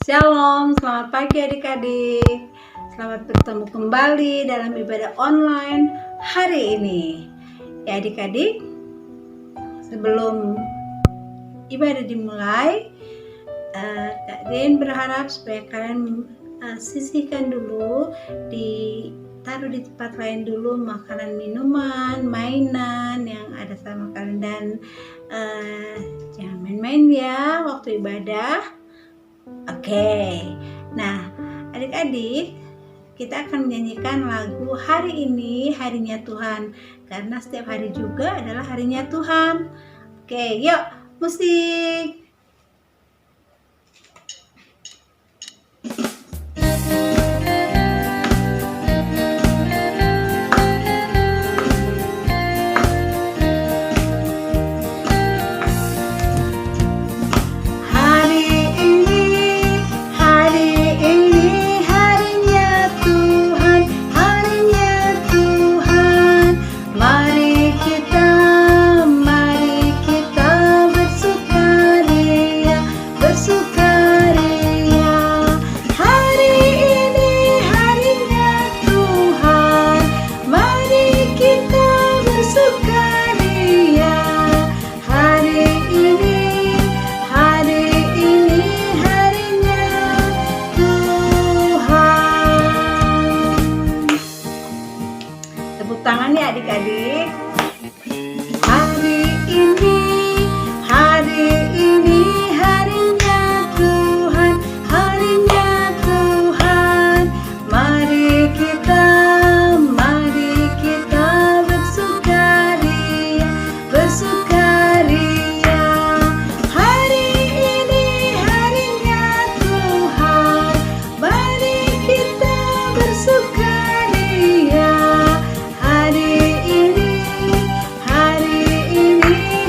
Shalom, selamat pagi adik-adik. Selamat bertemu kembali dalam ibadah online hari ini. Ya adik-adik, sebelum ibadah dimulai, Kak Din berharap supaya kalian sisihkan dulu, taruh di tempat lain dulu makanan, minuman, mainan yang ada sama kalian, dan jangan main-main ya waktu ibadah. Oke, nah adik-adik, kita akan menyanyikan lagu hari ini, harinya Tuhan, karena setiap hari juga adalah harinya Tuhan. Oke, yuk musik. Tepuk tangan ya adik-adik. Hari ini harinya Tuhan, harinya Tuhan. Mari kita bersukaria, bersukaria. Hari ini harinya Tuhan, mari kita bersukaria. Hari ini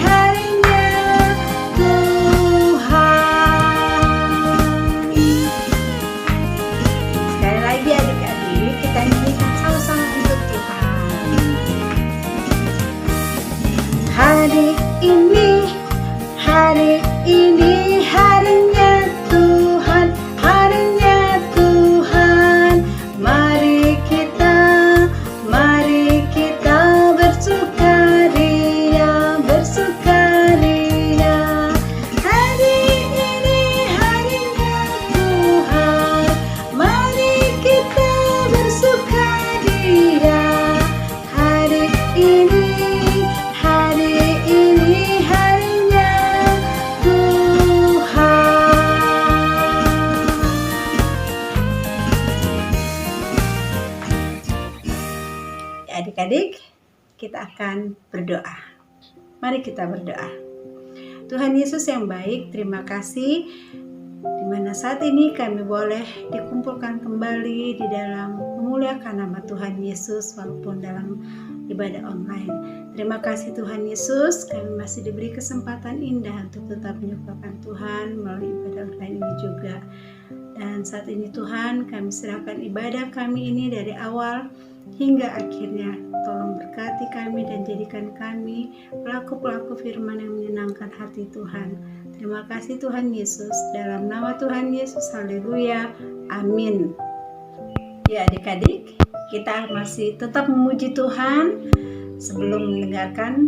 harinya Tuhan. Sekali lagi adik-adik, kita nyanyikan sama-sama untuk Tuhan. Hari ini harinya Tuhan, harinya Tuhan. Mari kita bersukaria, bersukaria. Hari ini harinya Tuhan, mari kita bersukaria. Hari ini harinya Tuhan. Ya adik-adik, kita akan berdoa. Mari kita berdoa. Tuhan Yesus yang baik, terima kasih di mana saat ini kami boleh dikumpulkan kembali di dalam memuliakan nama Tuhan Yesus walaupun dalam ibadah online. Terima kasih Tuhan Yesus, kami masih diberi kesempatan indah untuk tetap menyukakan Tuhan melalui ibadah online ini juga. Dan saat ini Tuhan, kami serahkan ibadah kami ini dari awal hingga akhirnya. Tolong berkati kami dan jadikan kami pelaku-pelaku firman yang menyenangkan hati Tuhan. Terima kasih Tuhan Yesus. Dalam nama Tuhan Yesus, haleluya, amin. Ya adik-adik, kita masih tetap memuji Tuhan sebelum mendengarkan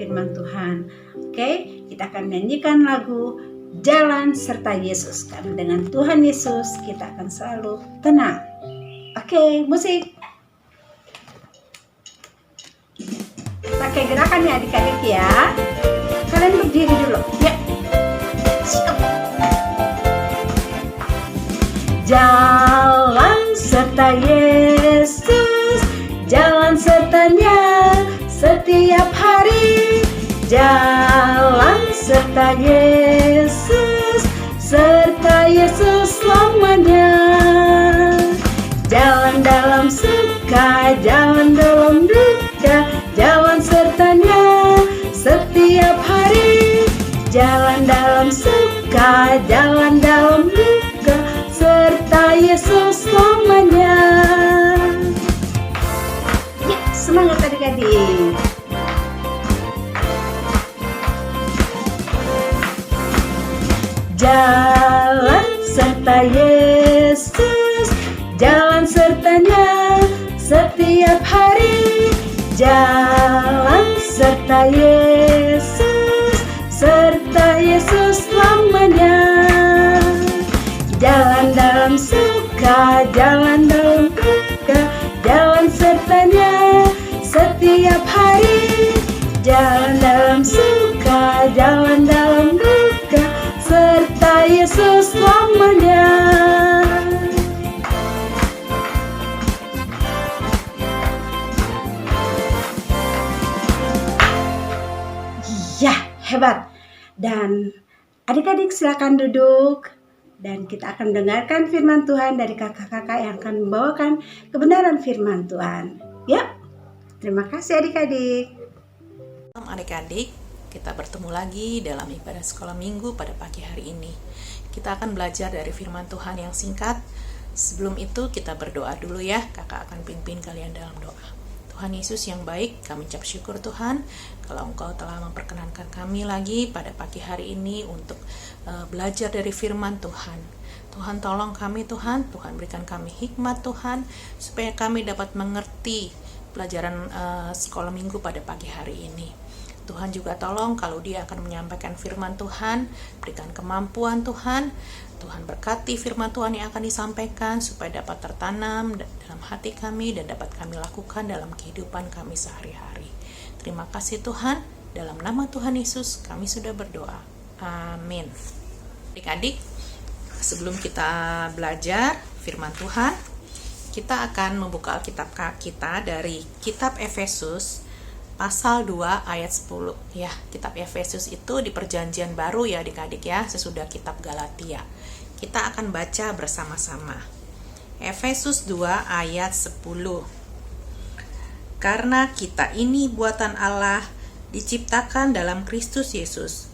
firman Tuhan. Oke, kita akan menyanyikan lagu Jalan Serta Yesus, karena dengan Tuhan Yesus kita akan selalu tenang. Oke, musik. Pakai gerakan ya adik-adik ya. Kalian berdiri dulu ya. Siap. Jalan serta Yesus, jalan sertanya setiap hari. Jalan serta Yesus, serta Yesus selamanya. Jalan dalam suka, jalan dalam duka, jalan sertanya setiap hari. Jalan dalam suka, jalan dalam duka, serta Yesus selamanya. Ya, semangat adik-adik. Jalan serta serta Yesus, jalan sertanya setiap hari. Jalan serta Yesus, serta Yesus lamanya. Jalan dalam suka, jalan dalam duka, jalan sertanya setiap hari. Jalan dalam suka, jalan dalam duka, serta Yesus lamanya. Ya, hebat. Dan adik-adik silakan duduk. Dan kita akan mendengarkan firman Tuhan dari kakak-kakak yang akan membawakan kebenaran firman Tuhan. Ya, terima kasih adik-adik. Salam adik-adik, kita bertemu lagi dalam ibadah sekolah minggu pada pagi hari ini. Kita akan belajar dari firman Tuhan yang singkat. Sebelum itu kita berdoa dulu ya, kakak akan pimpin kalian dalam doa. Tuhan Yesus yang baik, kami ucap syukur Tuhan kalau Engkau telah memperkenankan kami lagi pada pagi hari ini untuk belajar dari firman Tuhan. Tuhan tolong kami Tuhan berikan kami hikmat Tuhan, supaya kami dapat mengerti pelajaran sekolah minggu pada pagi hari ini. Tuhan juga tolong kalau dia akan menyampaikan firman Tuhan, berikan kemampuan Tuhan. Tuhan berkati firman Tuhan yang akan disampaikan supaya dapat tertanam dalam hati kami dan dapat kami lakukan dalam kehidupan kami sehari-hari. Terima kasih Tuhan, dalam nama Tuhan Yesus kami sudah berdoa. Amin. Adik-adik, sebelum kita belajar firman Tuhan, kita akan membuka Alkitab kita dari kitab Efesus pasal 2 ayat 10 ya. Kitab Efesus itu di perjanjian baru ya adik-adik ya, sesudah kitab Galatia. Kita akan baca bersama-sama. Efesus 2 ayat 10. Karena kita ini buatan Allah, diciptakan dalam Kristus Yesus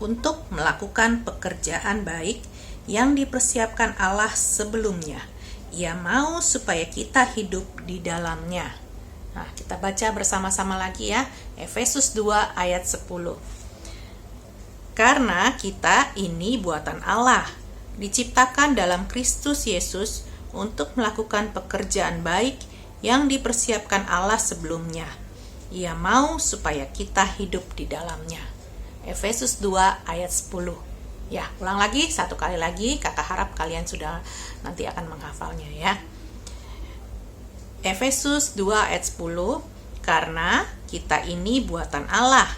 untuk melakukan pekerjaan baik yang dipersiapkan Allah sebelumnya. Ia mau supaya kita hidup di dalamnya. Nah, kita baca bersama-sama lagi ya. Efesus 2 ayat 10. Karena kita ini buatan Allah, diciptakan dalam Kristus Yesus untuk melakukan pekerjaan baik yang dipersiapkan Allah sebelumnya. Ia mau supaya kita hidup di dalamnya. Efesus 2 ayat 10. Ya, ulang lagi, satu kali lagi. Kakak harap kalian sudah nanti akan menghafalnya ya. Efesus 2 ayat 10. Karena kita ini buatan Allah,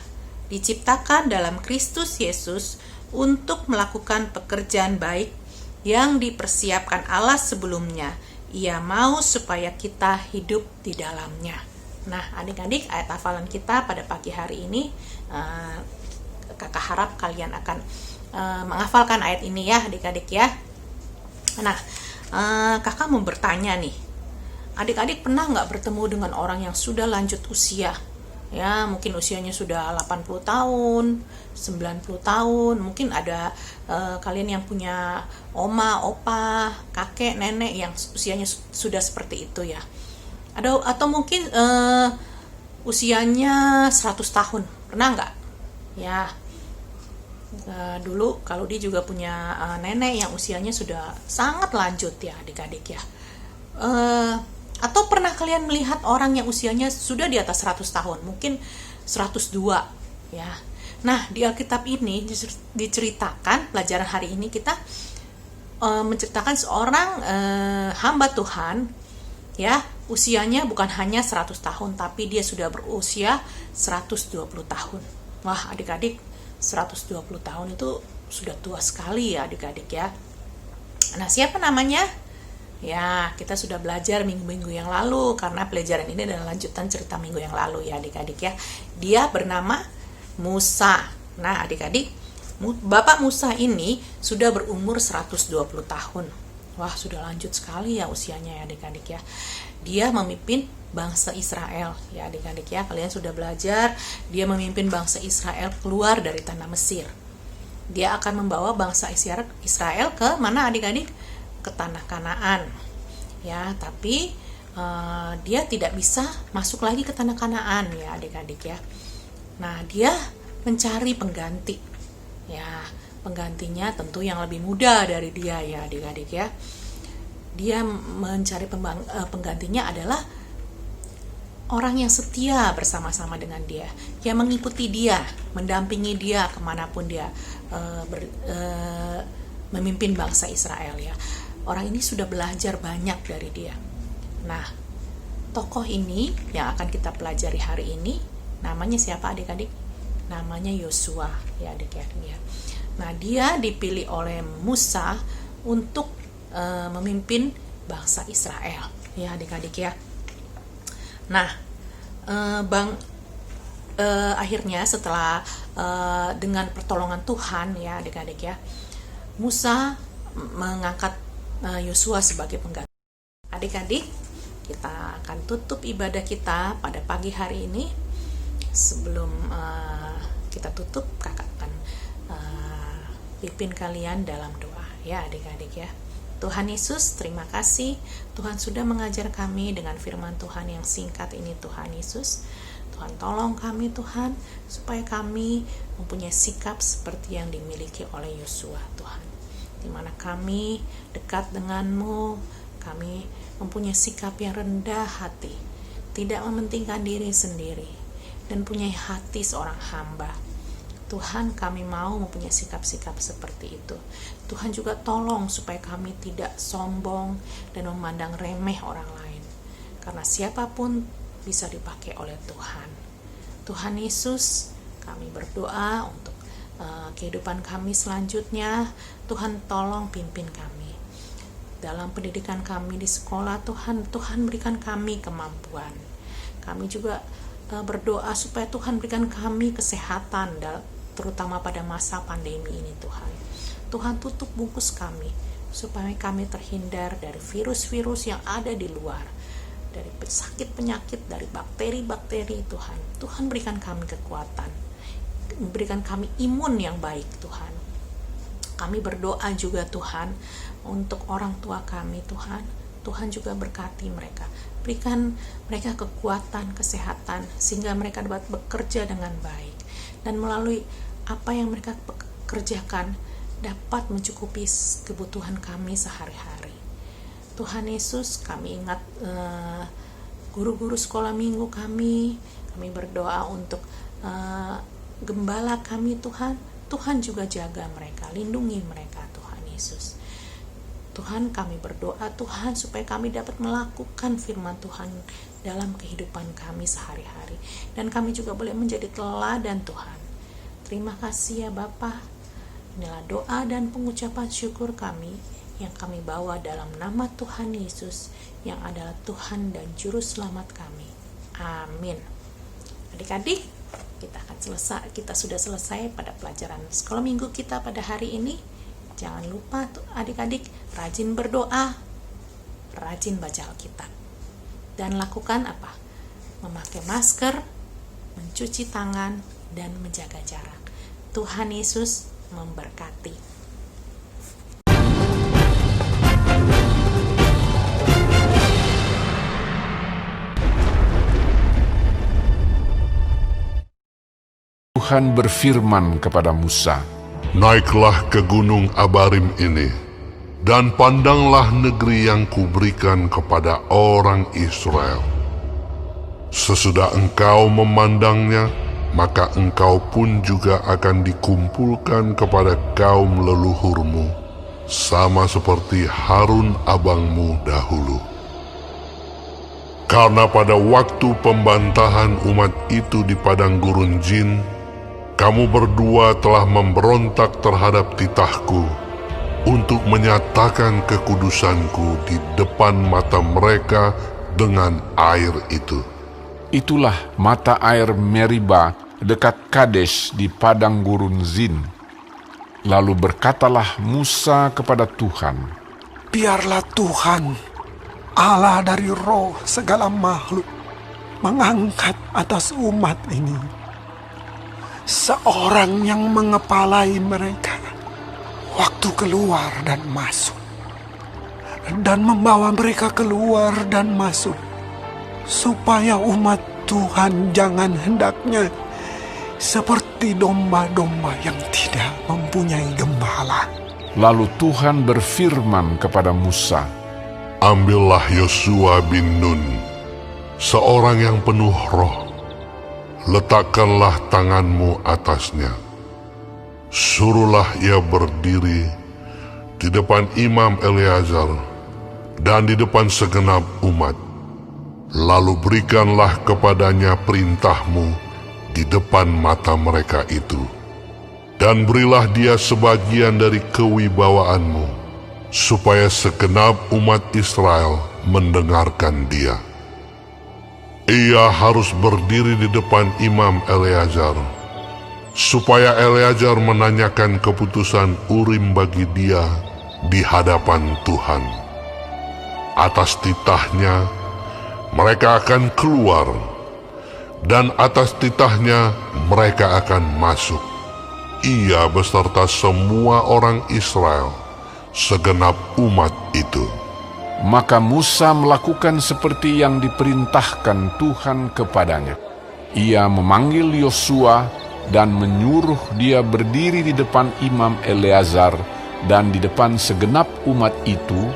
diciptakan dalam Kristus Yesus untuk melakukan pekerjaan baik yang dipersiapkan Allah sebelumnya. Ia mau supaya kita hidup di dalamnya. Nah, adik-adik, ayat hafalan kita pada pagi hari ini, kakak harap kalian akan menghafalkan ayat ini ya adik-adik ya. Nah, kakak mau bertanya nih, adik-adik pernah nggak bertemu dengan orang yang sudah lanjut usia? Ya, mungkin usianya sudah 80 tahun, 90 tahun, mungkin ada kalian yang punya oma, opa, kakek, nenek yang usianya sudah seperti itu ya. Atau mungkin usianya 100 tahun, pernah nggak? Ya, dulu kalau dia juga punya nenek yang usianya sudah sangat lanjut ya adik-adik ya. Atau pernah kalian melihat orang yang usianya sudah di atas 100 tahun, mungkin 102 ya. Nah, di Alkitab ini diceritakan, pelajaran hari ini kita menceritakan seorang hamba Tuhan ya, usianya bukan hanya 100 tahun, tapi dia sudah berusia 120 tahun. Wah, adik-adik, 120 tahun itu sudah tua sekali ya adik-adik ya. Nah, siapa namanya? Ya, kita sudah belajar minggu-minggu yang lalu, karena pelajaran ini adalah lanjutan cerita minggu yang lalu ya adik-adik ya. Dia bernama Musa. Nah, adik-adik, Bapak Musa ini sudah berumur 120 tahun. Wah, sudah lanjut sekali ya usianya ya adik-adik ya. Dia memimpin bangsa Israel ya adik-adik ya. Kalian sudah belajar, dia memimpin bangsa Israel keluar dari tanah Mesir. Dia akan membawa bangsa Israel ke mana adik-adik? Ke tanah Kanaan ya, tapi dia tidak bisa masuk lagi ke tanah Kanaan ya adik-adik ya. Nah, dia mencari pengganti ya, penggantinya tentu yang lebih muda dari dia ya adik-adik ya. Dia mencari penggantinya adalah orang yang setia bersama-sama dengan dia, yang mengikuti dia, mendampingi dia kemanapun dia memimpin bangsa Israel ya. Orang ini sudah belajar banyak dari dia. Nah, tokoh ini yang akan kita pelajari hari ini namanya siapa adik-adik? Namanya Yosua ya adik-adik ya. Nah, dia dipilih oleh Musa untuk memimpin bangsa Israel ya adik-adik ya. Nah, akhirnya setelah dengan pertolongan Tuhan ya adik-adik ya, Musa mengangkat Yosua sebagai pengganti. Adik-adik, kita akan tutup ibadah kita pada pagi hari ini. Sebelum kita tutup, kakak akan pimpin kalian dalam doa ya adik-adik ya. Tuhan Yesus, terima kasih Tuhan sudah mengajar kami dengan firman Tuhan yang singkat ini Tuhan Yesus. Tuhan tolong kami Tuhan, supaya kami mempunyai sikap seperti yang dimiliki oleh Yosua Tuhan. Di mana kami dekat denganmu, kami mempunyai sikap yang rendah hati, tidak mementingkan diri sendiri, dan punya hati seorang hamba. Tuhan, kami mau mempunyai sikap-sikap seperti itu. Tuhan juga tolong supaya kami tidak sombong dan memandang remeh orang lain. Karena siapapun bisa dipakai oleh Tuhan. Tuhan Yesus, kami berdoa untuk kehidupan kami selanjutnya. Tuhan tolong pimpin kami. Dalam pendidikan kami di sekolah, Tuhan berikan kami kemampuan. Kami juga berdoa supaya Tuhan berikan kami kesehatan, terutama pada masa pandemi ini Tuhan. Tuhan tutup bungkus kami, supaya kami terhindar dari virus-virus yang ada di luar, dari penyakit-penyakit, dari bakteri-bakteri Tuhan. Tuhan berikan kami kekuatan, berikan kami imun yang baik Tuhan. Kami berdoa juga Tuhan untuk orang tua kami Tuhan. Tuhan juga berkati mereka, berikan mereka kekuatan, kesehatan, sehingga mereka dapat bekerja dengan baik, dan melalui apa yang mereka kerjakan dapat mencukupi kebutuhan kami sehari-hari. Tuhan Yesus, kami ingat guru-guru sekolah minggu kami berdoa untuk gembala kami Tuhan. Tuhan juga jaga mereka, lindungi mereka Tuhan Yesus. Tuhan, kami berdoa Tuhan supaya kami dapat melakukan firman Tuhan dalam kehidupan kami sehari-hari, dan kami juga boleh menjadi teladan Tuhan. Terima kasih ya Bapa. Inilah doa dan pengucapan syukur kami yang kami bawa dalam nama Tuhan Yesus yang adalah Tuhan dan Juru Selamat kami. Amin. Adik-adik, kita sudah selesai pada pelajaran sekolah minggu kita pada hari ini. Jangan lupa adik-adik rajin berdoa, rajin baca Alkitab, dan lakukan apa? Memakai masker, mencuci tangan, dan menjaga jarak. Tuhan Yesus memberkati. Tuhan berfirman kepada Musa, "Naiklah ke gunung Abarim ini, dan pandanglah negeri yang kuberikan kepada orang Israel. Sesudah engkau memandangnya, maka engkau pun juga akan dikumpulkan kepada kaum leluhurmu, sama seperti Harun abangmu dahulu. Karena pada waktu pembantahan umat itu di padang gurun Jin, kamu berdua telah memberontak terhadap titahku untuk menyatakan kekudusanku di depan mata mereka dengan air itu. itulah mata air Meriba dekat Kadesh di padang gurun Zin. Lalu berkatalah Musa kepada Tuhan, biarlah Tuhan, Allah dari roh segala makhluk, mengangkat atas umat ini seorang yang mengepalai mereka waktu keluar dan masuk, dan membawa mereka keluar dan masuk, supaya umat Tuhan jangan hendaknya seperti domba-domba yang tidak mempunyai gembala. Lalu Tuhan berfirman kepada Musa, Ambillah Yosua bin Nun, seorang yang penuh roh. Letakkanlah tanganmu atasnya. Suruhlah ia berdiri di depan Imam Eleazar dan di depan segenap umat. Lalu berikanlah kepadanya perintahmu di depan mata mereka itu. Dan berilah dia sebagian dari kewibawaanmu, supaya segenap umat Israel mendengarkan dia. Ia harus berdiri di depan Imam Eleazar, supaya Eleazar menanyakan keputusan Urim bagi dia di hadapan Tuhan. Atas titahnya mereka akan keluar, dan atas titahnya mereka akan masuk. Ia beserta semua orang Israel, segenap umat itu. Maka Musa melakukan seperti yang diperintahkan Tuhan kepadanya. Ia memanggil Yosua dan menyuruh dia berdiri di depan Imam Eleazar dan di depan segenap umat itu.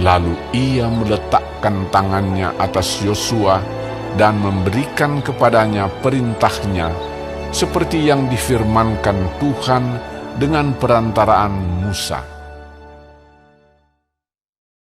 Lalu ia meletakkan tangannya atas Yosua dan memberikan kepadanya perintahnya, seperti yang difirmankan Tuhan dengan perantaraan Musa.